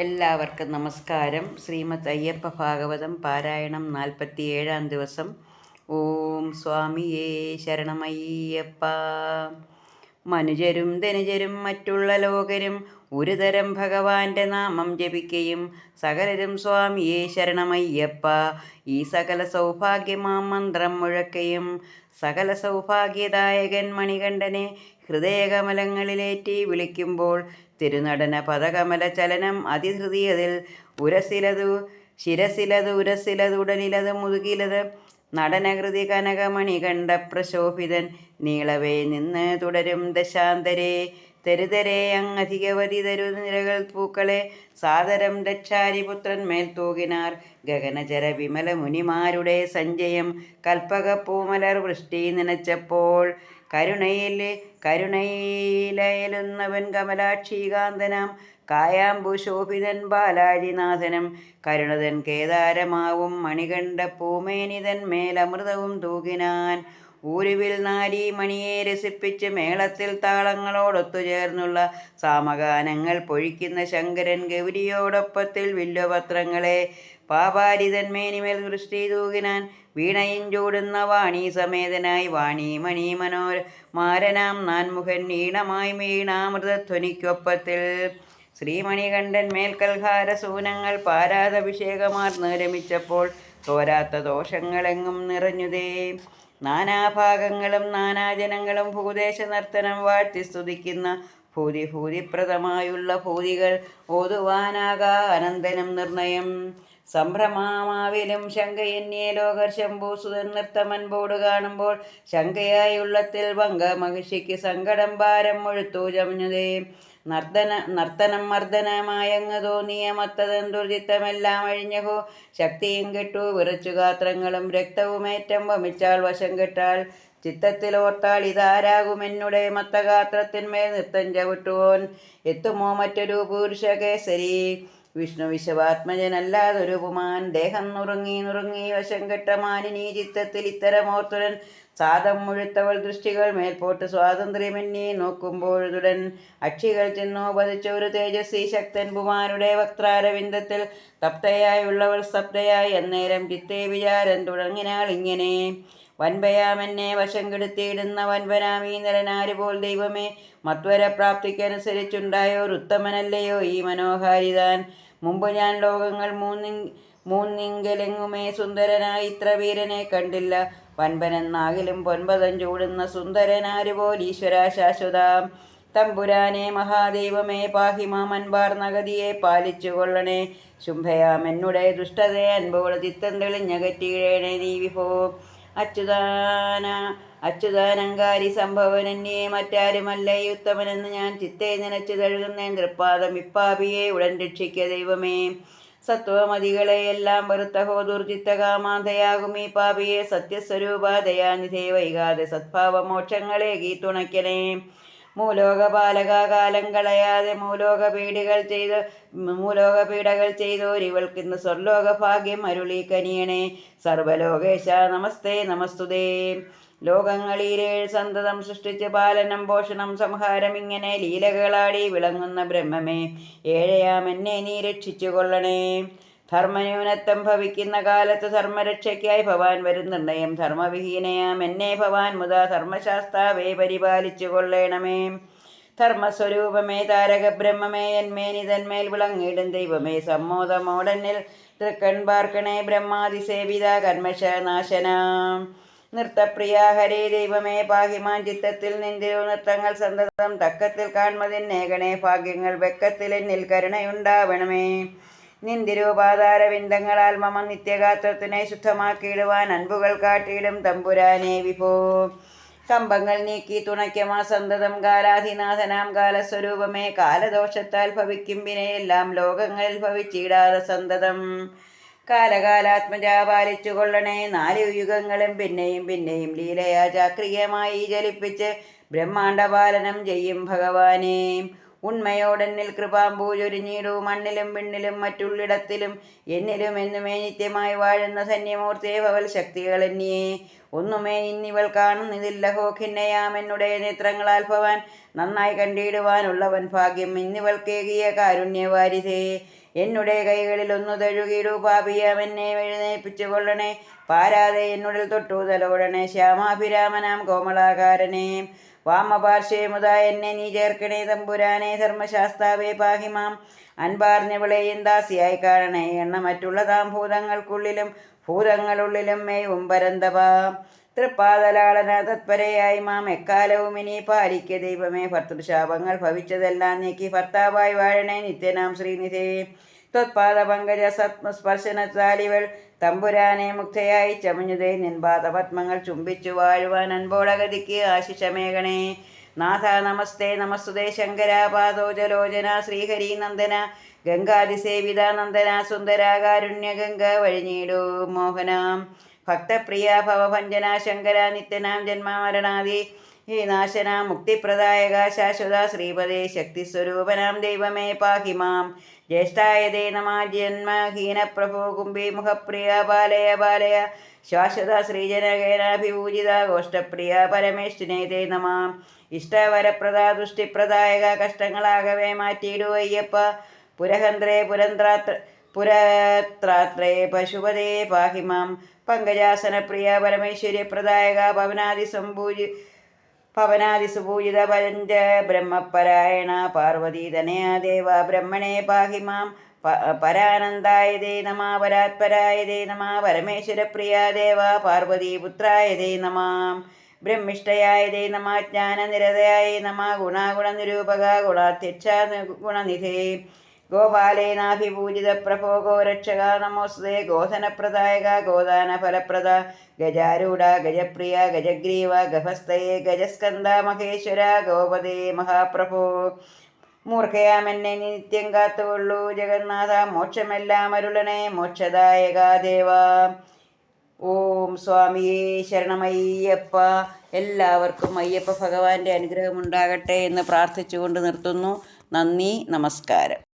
എല്ലാവർക്കും നമസ്കാരം. ശ്രീമദ് അയ്യപ്പ ഭാഗവതം പാരായണം 47-ാം ദിവസം. ഓം സ്വാമിയേ ശരണമയ്യപ്പ. മനുജരും ധനുജരും മറ്റുള്ള ലോകരും ഒരുതരം ഭഗവാന്റെ നാമം ജപിക്കയും സകലരും സ്വാമിയേ ശരണമയ്യപ്പ ഈ സകല സൗഭാഗ്യമാം മന്ത്രം മുഴക്കയും സകല സൗഭാഗ്യദായകൻ മണികണ്ഠനെ ഹൃദയകമലങ്ങളിലേറ്റി വിളിക്കുമ്പോൾ തിരുനടന പദകമല ചലനം അതിധൃതിയതിൽ ഉരസിലതു ശിരസിലത് ഉരസിലത് ഉടലിലത് മുതുകിലത് നടനകൃതി കനകമണി കണ്ട പ്രശോഭിതൻ നീളവേ നിന്ന് തുടരും ദശാന്തരേ തെരുതരേ അങ്ങധികവധി തരുനിരകൾ പൂക്കളെ സാദരം ദക്ഷാരിപുത്രൻ മേൽ തൂകിനാർ ഗഗനചര വിമല മുനിമാരുടെ സഞ്ജയം കൽപ്പകപ്പൂമലർ വൃഷ്ടി നനച്ചപ്പോൾ കരുണയിലയലുന്നവൻ കമലാക്ഷീകാന്തനാം കായാമ്പു ശോഭിതൻ ബാലാജിനാഥനം കരുണതൻ കേദാരമാവും മണികണ്ഠ പൂമേനിതൻ മേലമൃതവും തൂകിനാൻ ഊരുവിൽ നാരീമണിയെ രസിപ്പിച്ച് മേളത്തിൽ താളങ്ങളോടൊത്തുചേർന്നുള്ള സാമഗാനങ്ങൾ പൊഴിക്കുന്ന ശങ്കരൻ ഗൗരിയോടൊപ്പത്തിൽ വില്വപത്രങ്ങളെ പാപാരിതൻ മേനിമേൽ ദൃഷ്ടി തൂകിനാൻ വീണയും ചൂടുന്ന വാണി സമേതനായി വാണി മണി മനോരമാരനാം നാൻമുഖൻ ഈണമായി വീണാമൃതധ്വനിക്കൊപ്പത്തിൽ ശ്രീമണികണ്ഠൻ മേൽക്കൽഹാര സൂനങ്ങൾ പാരാതഭിഷേകമാർന്ന് രമിച്ചപ്പോൾ തോരാത്ത ദോഷങ്ങളെങ്ങും നിറഞ്ഞുതേ. നാനാഭാഗങ്ങളും നാനാജനങ്ങളും ഭൂദേശ നർത്തനം വാഴ്ത്തി സ്തുതിക്കുന്ന ഭൂതിപ്രദമായുള്ള ഭൂതികൾ ഓതുവാനാകാ അനന്തനം നിർണയം സംഭ്രമാവിലും ശങ്കയന്യേ ലോകർ ശംഭൂസുതൻ നൃത്തമൻപോട് കാണുമ്പോൾ ശങ്കയായുള്ളത്തിൽ വങ്ക മഹിഷിക്ക് സങ്കടം ഭാരം മുഴുത്തു ചമഞ്ഞുതേ. നർത്തനം മർദ്ദനമായങ്ങ് തോന്നിയ മത്തതന്തുർജിത്തമെല്ലാം അഴിഞ്ഞഹോ ശക്തിയും കെട്ടു വിറച്ചു ഗാത്രങ്ങളും രക്തവുമേറ്റം വമിച്ചാൾ വശം കെട്ടാൾ ചിത്തത്തിലോർത്താൾ ഇതാരാകുമെന്നുടെ മത്തഗാത്രത്തിന്മേൽ നൃത്തം ചവിട്ടുവോൻ എത്തുമോ മറ്റൊരു പുരുഷകേസരി വിഷ്ണു വിശ്വാത്മജനല്ലാതൊരു പുമാൻ ദേഹം നുറുങ്ങി വശം കെട്ട മാനിനീ ചിത്തത്തിൽ ഇത്തരമോർത്തുടൻ സാദം മുഴുത്തവൾ ദൃഷ്ടികൾ മേൽപോട്ട് സ്വാതന്ത്ര്യമെന്നീ നോക്കുമ്പോഴുടൻ അക്ഷികൾ ചെന്നോ പതിച്ച ഒരു തേജസ്വി ശക്തൻ പുമാരുടെ വക്രാരവിന്ദത്തിൽ തപ്തയായുള്ളവൾ സ്തബ്ധയായി അന്നേരം ചിത്തേ വിചാരം തുടങ്ങിനാൾ ഇങ്ങനെ വൻപയാമെന്നെ വശം കെടുത്തിയിടുന്ന വൻപനാമീ നരനാരുപോൽ ദൈവമേ മത്വരപ്രാപ്തിക്കനുസരിച്ചുണ്ടായോരുത്തമനല്ലയോ ഈ മനോഹാരിതാൻ മുമ്പ് ഞാൻ ലോകങ്ങൾ മൂന്നിങ്കലെങ്ങുമേ സുന്ദരനായി ഇത്ര വീരനെ കണ്ടില്ല വൻപനെന്നാകിലും പൊൻപതം ചൂടുന്ന സുന്ദരനാരുപോൽ ഈശ്വര ശാശ്വതാം തമ്പുരാനെ മഹാദൈവമേ പാഹി മാമൻപാർ നഗതിയെ പാലിച്ചു കൊള്ളണേ ശുംഭയാമെന്നുടെ ദുഷ്ടതയെ അൻപോള ചിത്തം തെളിഞ്ഞകറ്റിയിടേണേ നീ വിഭോ അച്യുതാനങ്കാരി സംഭവനന്യേ മറ്റാരുമല്ല ഈ ഉത്തമനെന്ന് ഞാൻ ചിത്തെ നനച്ചു തഴുകുന്നേൻ തൃപ്പാദം ഇപ്പാപിയെ ഉടൻ രക്ഷിക്ക ദൈവമേ സത്വമതികളെയെല്ലാം വെറുത്തഹോ ദുർജിത്തകാമാന്തയാകും ഈ പാപിയെ സത്യസ്വരൂപ ദയാനിധേ വൈകാതെ സദ്ഭാവമോക്ഷങ്ങളെ ഗീതുണയ്ക്കണേ മൂലോകപാലകാലം കളയാതെ മൂലോകപീഡകൾ ചെയ്തോരിവൾക്കിന്ന് സ്വർലോക ഭാഗ്യം അരുളി കനിയണേ സർവലോകേശ നമസ്തേ നമസ്തുതേ. ലോകങ്ങളിലേഴ് സന്തതം സൃഷ്ടിച്ച് പാലനം പോഷണം സംഹാരം ഇങ്ങനെ ലീലകളാടി വിളങ്ങുന്ന ബ്രഹ്മമേ ഏഴയാമെന്നെ നീ രക്ഷിച്ചു കൊള്ളണേ. ധർമ്മന്യൂനത്വം ഭവിക്കുന്ന കാലത്ത് ധർമ്മരക്ഷയ്ക്കായി ഭവാൻ വരും നിർണയം ധർമ്മവിഹീനയാം എന്നെ ഭവാൻ മുതാ ധർമ്മശാസ്താവേ പരിപാലിച്ചു കൊള്ളേണമേ. ധർമ്മസ്വരൂപമേ താരക ബ്രഹ്മമേ എന്മേനിതന്മേൽ വിളങ്ങിടും ദൈവമേ സമ്മോദമോടനിൽ തൃക്കൺ പാർക്കണേ ബ്രഹ്മാതിസേവിത കന്മശനാശന നൃത്തപ്രിയ ഹരേ ദൈവമേ പാഹിമാൻ ചിത്തത്തിൽ നിന്തിരു നൃത്തങ്ങൾ സന്തതം തക്കത്തിൽ കാൺമതിന്നേകണേ ഭാഗ്യങ്ങൾ വെക്കത്തിൽ എന്നിൽ കരുണയുണ്ടാവണമേ. നിന്തിരൂപാധാരവിന്ദങ്ങളാൽ മമ നിത്യഗാത്രത്തിനെ ശുദ്ധമാക്കിയിടുവാൻ അൻപുകൾ കാട്ടിയിടും തമ്പുരാനെ വിഭോ കമ്പങ്ങൾ നീക്കി തുണയ്ക്കമാ സന്തതം കാലാധിനാഥനാം കാലസ്വരൂപമേ കാലദോഷത്താൽ ഭവിക്കും വിനയെല്ലാം ലോകങ്ങളിൽ ഭവിച്ചിടാതെ സന്തതം കാലകാലാത്മജ പാലിച്ചു കൊള്ളണേ. 4 യുഗങ്ങളും പിന്നെയും ലീലയാ ചാക്രികമായി ജലിപ്പിച്ച് ബ്രഹ്മാണ്ഡപാലനം ചെയ്യും ഭഗവാനേ ഉണ്മയോടെന്നിൽ കൃപാമ്പൂചൊരിഞ്ഞിടൂ മണ്ണിലും വിണ്ണിലും മറ്റുള്ളിടത്തിലും എന്നിലും എന്നുമേ നിത്യമായി വാഴുന്ന ധന്യമൂർത്തിയെ ഭവൽ ശക്തികളെന്നിയേ ഒന്നുമേ ഇന്നിവൾ കാണുന്നിതില്ലഹോ ഖിന്നയാമെന്നുടെ നേത്രങ്ങളാൽ ഭവാൻ നന്നായി കണ്ടിടുവാനുള്ളവൻ ഭാഗ്യം ഇന്നിവൾക്കേകിയ കാരുണ്യവാരിധേ എന്നുടെ കൈകളിൽ ഒന്നു തഴുകിയിടൂ പാപിയാം എന്നെ എഴുന്നേൽപ്പിച്ചു കൊള്ളണേ. പാരാതെ എന്നുടൽ തൊട്ടു തലോടണേ. ശ്യാമാഭിരാമനാം കോമളാകാരനെ വാമപാർശ്വേ മുതാ എന്നെ നീ ചേർക്കണേ. തമ്പുരാനെ ധർമ്മശാസ്താവേ പാഹിമാം. അൻപാർന്നിവളെയും ദാസിയായി കാണണേ. എണ്ണമറ്റുള്ളതാം ഭൂതങ്ങളുള്ളിലും മേവും പരന്തപ. തൃപ്പാദലാളന തത്പരയായി മാം എക്കാലവും ഇനി പാലിക്ക ദൈവമേ. ഭർത്തൃശാപങ്ങൾ ഭവിച്ചതെല്ലാം നീക്കി ഭർത്താവായി വാഴണേ നിത്യനാം ശ്രീനിധേ. ത്വത്പാദ പങ്കജ സ്പർശനത്താലിവൾ തമ്പുരാനെ മുക്തയായി ചമഞ്ഞതേ. നിൻപാദ പത്മങ്ങൾ ചുംബിച്ചു വാഴുവാൻ അൻപോടഗതിക്ക് ആശിഷമേകണേ. നാഥ നമസ്തേ നമസ്തുതേ ശങ്കര. പാദോജലോചന ശ്രീഹരി നന്ദന. ഗംഗാതിസേവിത നന്ദന സുന്ദര. കാരുണ്യ ഗംഗ വഴിഞ്ഞീടൂ മോഹനാം. ഭക്തപ്രിയ ഭവഭഞ്ജന ശങ്കര. നിത്യനാം ജന്മമരണാദി നാശന. മുക്തിപ്രദായക ശാശ്വത ശ്രീപദേ. ശക്തിസ്വരൂപനാം ദൈവമേ പാഹിമാം. ജ്യേഷ്ഠായതേ നമ. ജന്മഹീന പ്രഭോ കുംഭീമുഖപ്രിയ ബാലയ ബാലയ. ശാശ്വത ശ്രീജനകേനാഭിപൂജിത ഗോഷ്ഠപ്രിയ പരമേഷ്ഠിനേ തേ നമ. ഇഷ്ടവരപ്രദ ദുഷ്ടിപ്രദായക. കഷ്ടങ്ങളാകവേ മാറ്റിയിടൂ അയ്യപ്പ. പുരഹന്ത്രേ പുരത്രാത്രേ പശുപതേ പാഹിമാം. പങ്കജാസനപ്രിയ പരമേശ്വര്യപ്രദായക. പവനാദിസുപൂജിത പഞ്ച ബ്രഹ്മപരായണ. പാർവതീതനയാ ദേവ ബ്രഹ്മണേ പാഹിമാം. പരാനന്ദായ തേ നമ. പരാത്പരായ തേ നമ. പരമേശ്വരപ്രിയ ദേവ പാർവതീപുത്രായ തേ നമ. ബ്രഹ്മിഷ്ഠയായ തേ നമ. ജ്ഞാനനിരതയായ നമ. ഗുണാഗുണനിരൂപക ഗുണാധ്യക്ഷ ഗുണനിധേ. ഗോപാലേനാഭിപൂജിത പ്രഭോ ഗോരക്ഷക നമോസ്തേ. ഗോധനപ്രദായക ഗോദാനഫലപ്രദ. ഗജാരൂഢ ഗജപ്രിയ ഗജഗ്രീവ ഗഭസ്തയേ. ഗജസ്കന്ദ മഹേശ്വര ഗോപദേ മഹാപ്രഭോ. മൂർഖയാമെന്നെ നിത്യം കാത്തുകൊള്ളൂ ജഗന്നാഥ. മോക്ഷമെല്ലാം അരുളണേ മോക്ഷദായക ദേവ. ഓം സ്വാമിയേ ശരണമയ്യപ്പ. എല്ലാവർക്കും അയ്യപ്പ ഭഗവാന്റെ അനുഗ്രഹമുണ്ടാകട്ടെ എന്ന് പ്രാർത്ഥിച്ചുകൊണ്ട് നിർത്തുന്നു. നന്ദി, നമസ്കാരം.